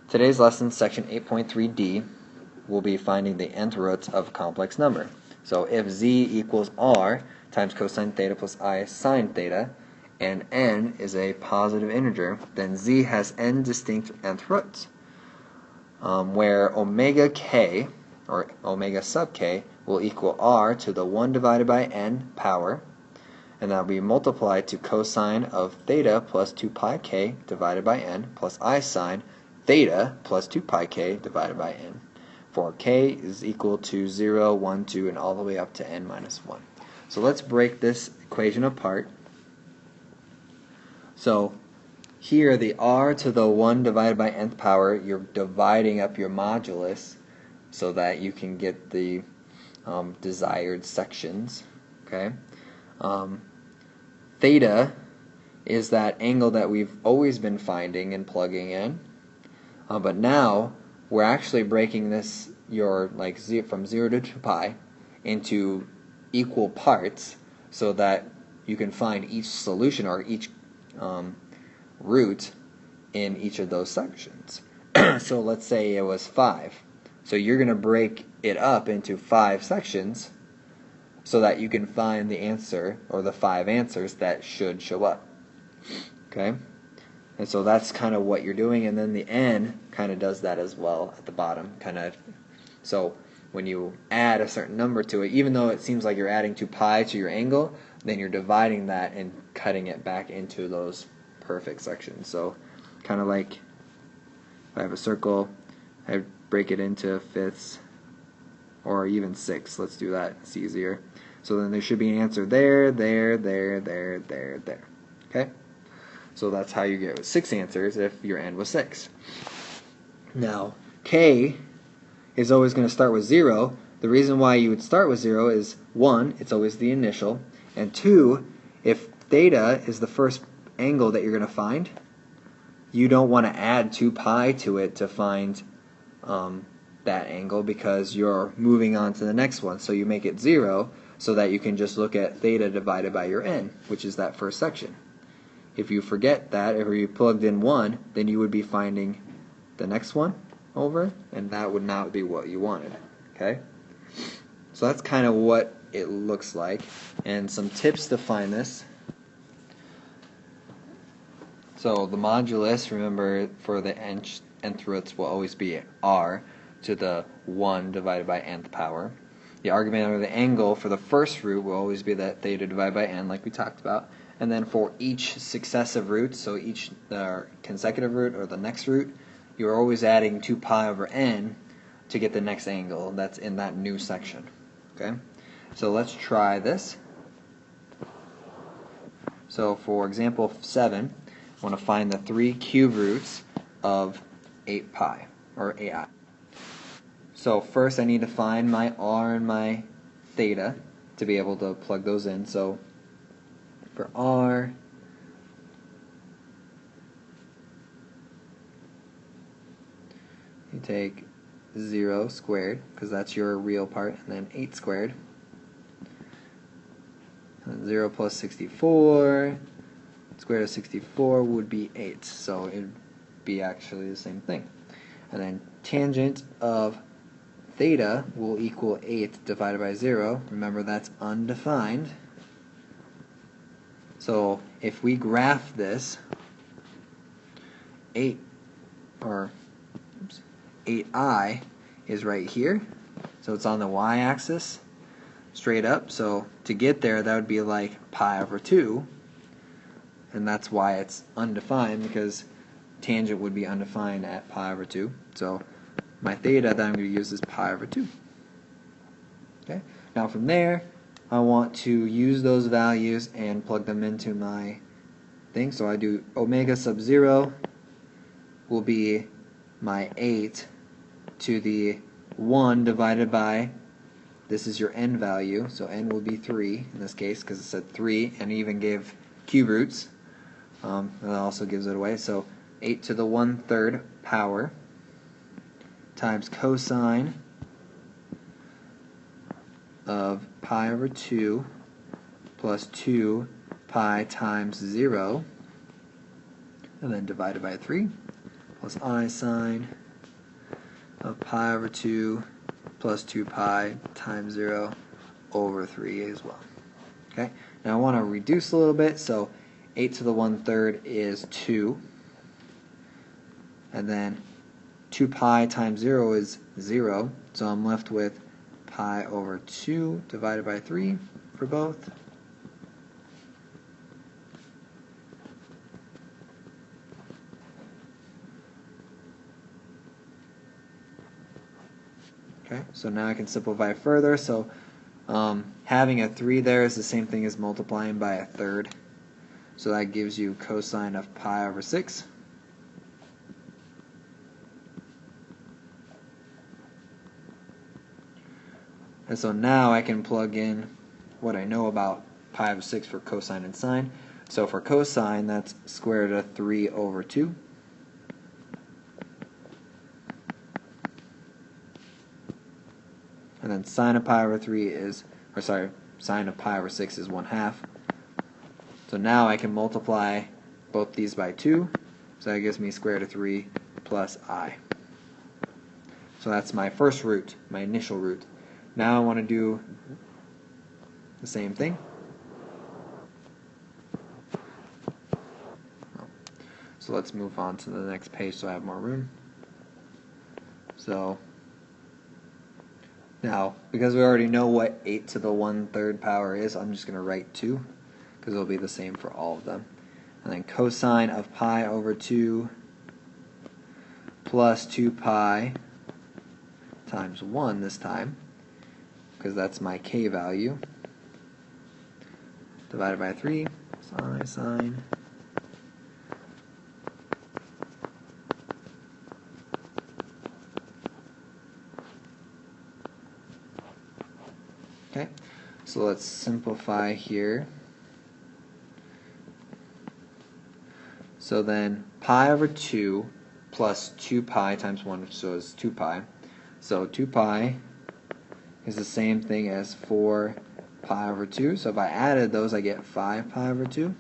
Today's lesson, section 8.3d, will be finding the nth roots of a complex number. So if z equals r times cosine theta plus I sine theta, and n is a positive integer, then z has n distinct nth roots, where omega k, or omega sub k, will equal r to the 1 divided by n power, and that will be multiplied to cosine of theta plus 2 pi k divided by n plus I sine theta plus 2 pi k divided by n, for k is equal to 0, 1, 2, and all the way up to n minus 1. So let's break this equation apart. So here the r to the 1 divided by nth power, you're dividing up your modulus so that you can get the desired sections. Okay. Theta is that angle that we've always been finding and plugging in, but now we're actually breaking this from 0 to 2 pi into equal parts so that you can find each solution or each root in each of those sections. So let's say it was 5. So you're going to break it up into 5 sections so that you can find the answer, or the 5 answers that should show up. Okay? And so that's kind of what you're doing, and then the n kind of does that as well at the bottom. So when you add a certain number to it, even though it seems like you're adding 2 pi to your angle, then you're dividing that and cutting it back into those perfect sections. So kind of like if I have a circle, I break it into fifths, or even 6. Let's do that. It's easier. So then there should be an answer there, there, there, there, there, there. Okay? So that's how you get 6 answers if your n was 6. Now, k is always going to start with 0. The reason why you would start with 0 is 1, it's always the initial, and 2, if theta is the first angle that you're going to find, you don't want to add 2 pi to it to find that angle, because you're moving on to the next one. So you make it 0 so that you can just look at theta divided by your n, which is that first section. If you forget that, if you plugged in 1, then you would be finding the next one over, and that would not be what you wanted. Okay? So that's kind of what it looks like, and some tips to find this. So the modulus, remember, for the nth roots will always be r to the 1 divided by nth power. The argument or the angle for the first root will always be that theta divided by n, like we talked about. And then for each successive root, so each consecutive root or the next root, you're always adding 2 pi over n to get the next angle that's in that new section. Okay? So let's try this. So for example 7, I want to find the 3 cube roots of 8 pi, or ai. So first I need to find my r and my theta to be able to plug those in. So for r, you take 0 squared, because that's your real part, and then 8 squared. And 0 plus 64, square root of 64 would be 8, so it would be actually the same thing. And then tangent of theta will equal 8 divided by 0. Remember, that's undefined. So if we graph this, 8i is right here. So it's on the y-axis, straight up. So to get there, that would be like pi over 2. And that's why it's undefined, because tangent would be undefined at pi over 2. So my theta that I'm going to use is pi over 2. Okay. Now from there, I want to use those values and plug them into my thing. So I do omega sub 0 will be my 8 to the 1 divided by, this is your n value, so n will be 3 in this case, because it said 3 and even gave cube roots. And that also gives it away. So 8 to the 1/3 power times cosine of pi over 2 plus 2 pi times 0, and then divided by 3. plus I sine of pi over 2 plus 2 pi times 0 over 3 as well. Okay, now I want to reduce a little bit, so 8 to the 1/3 is 2, and then 2 pi times 0 is 0, so I'm left with pi over 2 divided by 3 for both. Okay, so now I can simplify further. So having a 3 there is the same thing as multiplying by 1/3. So that gives you cosine of pi over 6. And so now I can plug in what I know about pi over 6 for cosine and sine. So for cosine, that's square root of 3 over 2. And then sine of pi over 3 is, or sorry, sine of pi over 6 is 1/2. So now I can multiply both these by 2. So that gives me square root of 3 plus I. So that's my first root, my initial root. Now I want to do the same thing. So let's move on to the next page so I have more room. So now, because we already know what 8 to the 1/3 power is, I'm just going to write 2, because it'll be the same for all of them. And then cosine of pi over 2 plus 2 pi times 1 this time, because that's my k value, divided by 3, sine. Okay, so let's simplify here. So then pi over 2 plus 2 pi times 1, which is 2 pi. So 2 pi is the same thing as 4 pi over 2. So if I added those, I get 5 pi over 2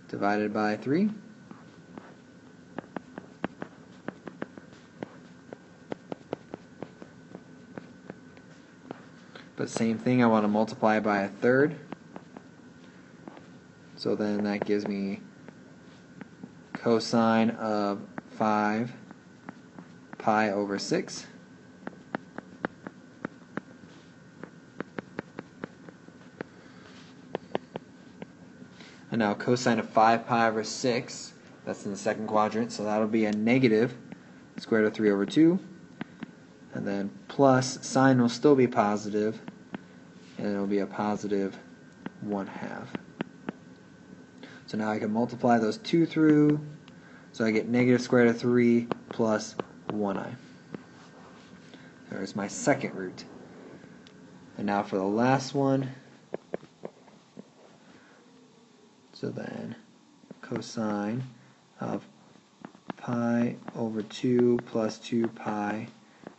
divided by 3. But same thing, I want to multiply by 1/3. So then that gives me cosine of 5 pi over 6. And now cosine of 5 pi over 6, that's in the second quadrant, so that'll be a negative square root of 3 over 2. And then plus, sine will still be positive, and it'll be a positive 1/2. So now I can multiply those 2 through, so I get negative square root of 3 plus 1i. There's my second root. And now for the last one, so then cosine of pi over 2 plus 2 pi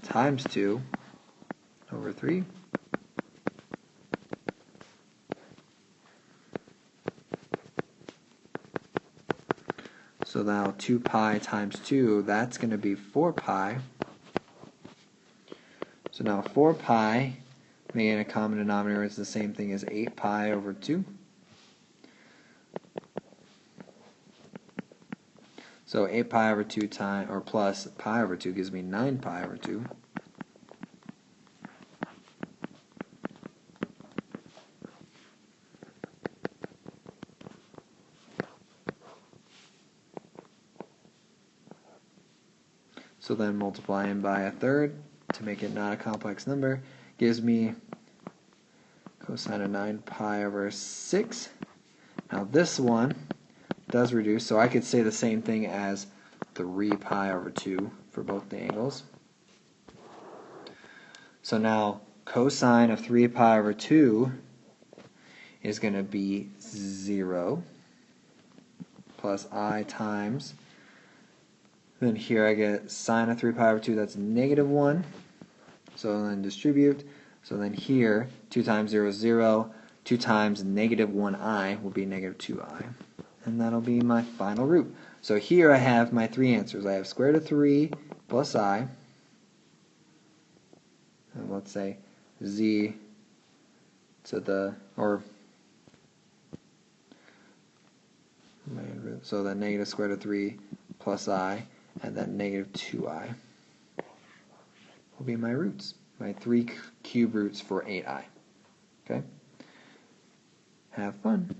times 2 over 3. So now 2 pi times 2, that's going to be 4 pi. So now 4 pi, making a common denominator, is the same thing as 8 pi over 2. So 8 pi over 2 times, or plus pi over 2 gives me 9 pi over 2. So then multiplying by 1/3 to make it not a complex number gives me cosine of 9 pi over 6. Now this one does reduce, so I could say the same thing as 3 pi over 2 for both the angles. So now cosine of 3 pi over 2 is going to be 0 plus I times, then here I get sine of 3 pi over 2, that's negative 1. So then distribute. So then here, 2 times 0 is 0. 2 times negative 1i will be negative 2i. And that'll be my final root. So here I have my three answers. I have square root of 3 plus I, and let's say z to the, or, so the negative square root of 3 plus I, and then negative 2I will be my roots, my 3 cube roots for 8I. Okay? Have fun.